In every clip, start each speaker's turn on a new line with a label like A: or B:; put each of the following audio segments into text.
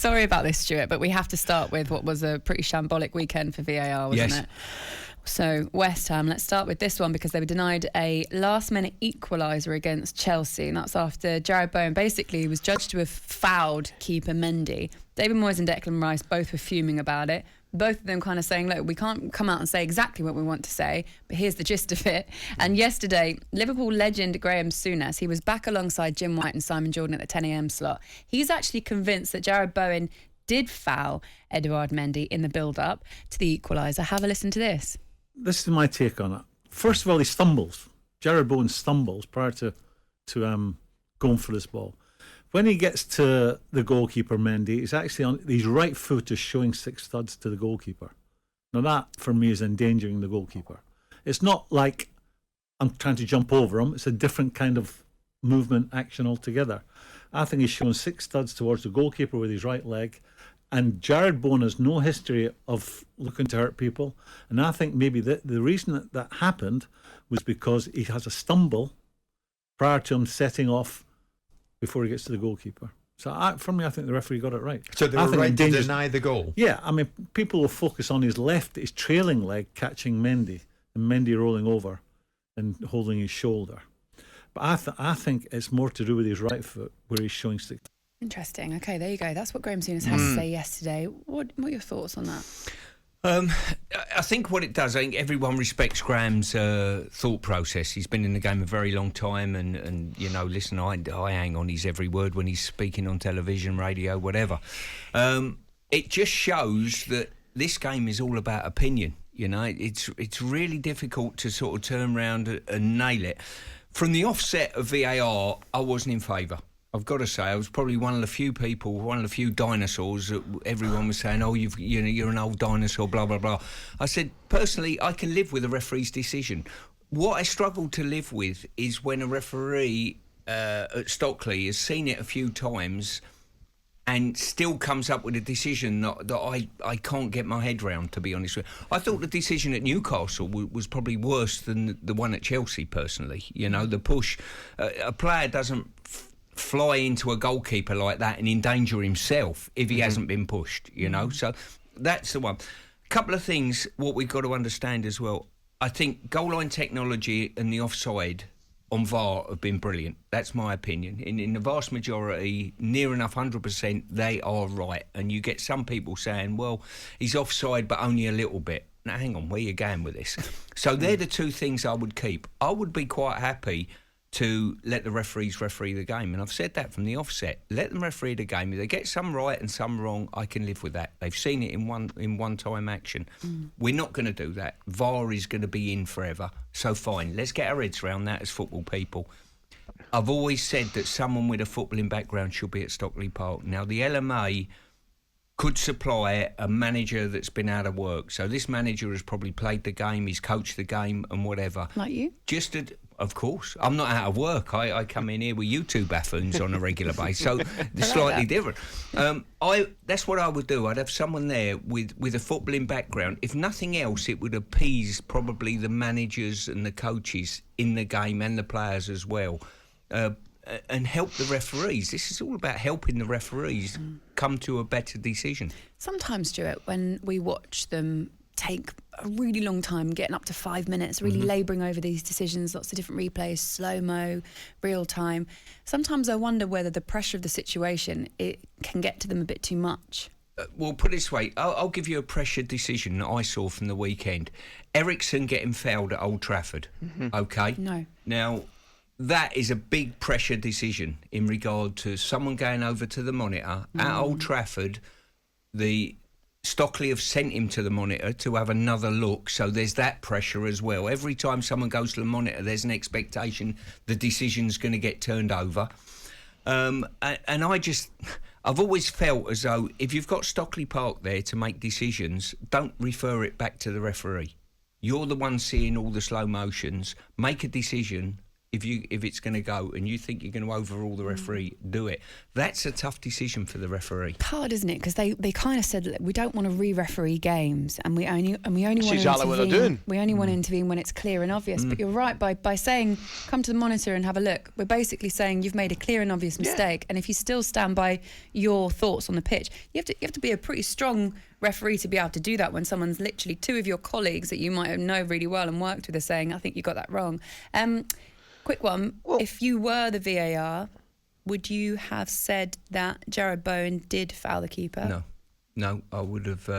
A: Sorry about this, Stuart, but we have to start with what was a pretty shambolic weekend for VAR, wasn't it? So, West Ham, let's start with this one because they were denied a last-minute equaliser against Chelsea, and that's after Jarrod Bowen basically was judged to have fouled keeper Mendy. David Moyes and Declan Rice both were fuming about it. Both of them kind of saying, look, we can't come out and say exactly what we want to say, but here's the gist of it. And yesterday, Liverpool legend Graham Souness, he was back alongside Jim White and Simon Jordan at the 10 a.m. slot. He's actually convinced that Jarrod Bowen did foul Edouard Mendy in the build-up to the equaliser. Have a listen to this.
B: This is my take on it. First of all, he stumbles. Jarrod Bowen stumbles prior to going for this ball. When he gets to the goalkeeper, Mendy, he's actually on his right foot is showing 6 studs to the goalkeeper. Now that, for me, is endangering the goalkeeper. It's not like I'm trying to jump over him. It's a different kind of movement, action altogether. I think he's showing 6 studs towards the goalkeeper with his right leg. And Jarrod Bowen has no history of looking to hurt people. And I think maybe the reason that happened was because he has a stumble prior to him setting off before he gets to the goalkeeper. So for me, I think the referee got it right.
C: So they were right to deny the goal?
B: Yeah, I mean, people will focus on his trailing leg catching Mendy, and Mendy rolling over and holding his shoulder. But I think it's more to do with his right foot where he's showing 6.
A: Interesting. Okay, there you go. That's what Graham Souness had to say yesterday. What are your thoughts on that?
D: I think what it does, I think everyone respects Graham's thought process. He's been in the game a very long time, and you know, listen, I hang on his every word when he's speaking on television, radio, whatever. It just shows that this game is all about opinion. You know, it's really difficult to sort of turn around and nail it. From the offset of VAR, I wasn't in favour. I've got to say, I was probably one of the few people, one of the few dinosaurs that everyone was saying, you're an old dinosaur, blah, blah, blah. I said, personally, I can live with a referee's decision. What I struggle to live with is when a referee at Stockley has seen it a few times and still comes up with a decision that I can't get my head round, to be honest with you. I thought the decision at Newcastle was probably worse than the one at Chelsea, personally. You know, the push. A player doesn't fly into a goalkeeper like that and endanger himself if he hasn't been pushed, you know. So that's the one. A couple of things, what we've got to understand as well. I think goal line technology and the offside on VAR have been brilliant. That's my opinion. In the vast majority, near enough 100%, they are right. And you get some people saying, well, he's offside but only a little bit. Now, hang on, where are you going with this? So they're the two things I would keep. I would be quite happy to let the referees referee the game. And I've said that from the offset. Let them referee the game. If they get some right and some wrong, I can live with that. They've seen it in one-time action. We're not going to do that. VAR is going to be in forever. So fine, let's get our heads around that as football people. I've always said that someone with a footballing background should be at Stockley Park. Now, the LMA could supply a manager that's been out of work. So this manager has probably played the game, he's coached the game and whatever.
A: Like you?
D: Of course. I'm not out of work. I come in here with you two buffoons on a regular basis. So they're slightly different. That's what I would do. I'd have someone there with a footballing background. If nothing else, it would appease probably the managers and the coaches in the game and the players as well. And help the referees. This is all about helping the referees come to a better decision.
A: Sometimes, Stuart, when we watch them take a really long time, getting up to 5 minutes, really labouring over these decisions, lots of different replays, slow-mo, real time. Sometimes I wonder whether the pressure of the situation, it can get to them a bit too much.
D: Well, put it this way, I'll give you a pressure decision that I saw from the weekend. Ericsson getting fouled at Old Trafford, okay?
A: No.
D: Now, that is a big pressure decision in regard to someone going over to the monitor. At Old Trafford, the Stockley have sent him to the monitor to have another look, so there's that pressure as well. Every time someone goes to the monitor, there's an expectation the decision's going to get turned over. And I've always felt as though if you've got Stockley Park there to make decisions, don't refer it back to the referee. You're the one seeing all the slow motions. Make a decision. if it's going to go and you think you're going to overrule the referee, do it. That's a tough decision for the referee.
A: Hard, isn't it? Because they kind of said we don't want to re-referee games, and we only want to intervene. We only want to intervene when it's clear and obvious. But you're right, by saying come to the monitor and have a look, we're basically saying you've made a clear and obvious mistake, and if you still stand by your thoughts on the pitch, you have to be a pretty strong referee to be able to do that when someone's literally two of your colleagues that you might know really well and worked with are saying, I think you got that wrong. Quick one, if you were the VAR, would you have said that Jared Bowen did foul the keeper?
D: No, I would have.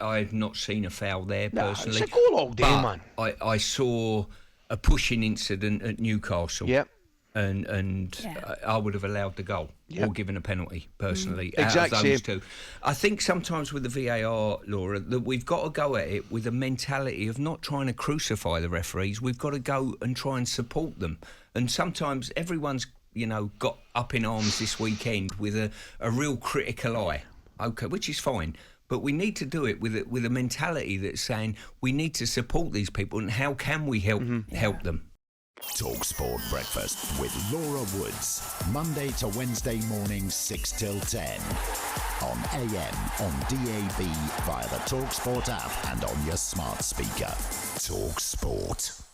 D: I've not seen a foul there personally.
E: It's a goal all day, man.
D: I saw a pushing incident at Newcastle.
E: Yep.
D: And I would have allowed the goal or given a penalty personally.
E: Exact
D: out of those
E: same.
D: two. I think sometimes with the VAR, Laura, that we've got to go at it with a mentality of not trying to crucify the referees. We've got to go and try and support them. And sometimes everyone's got up in arms this weekend with a real critical eye. Okay, which is fine. But we need to do it with a mentality that's saying we need to support these people and how can we help them.
F: talkSPORT Breakfast with Laura Woods. Monday to Wednesday mornings 6 till 10. On AM, on DAB, via the talkSPORT app and on your smart speaker. talkSPORT.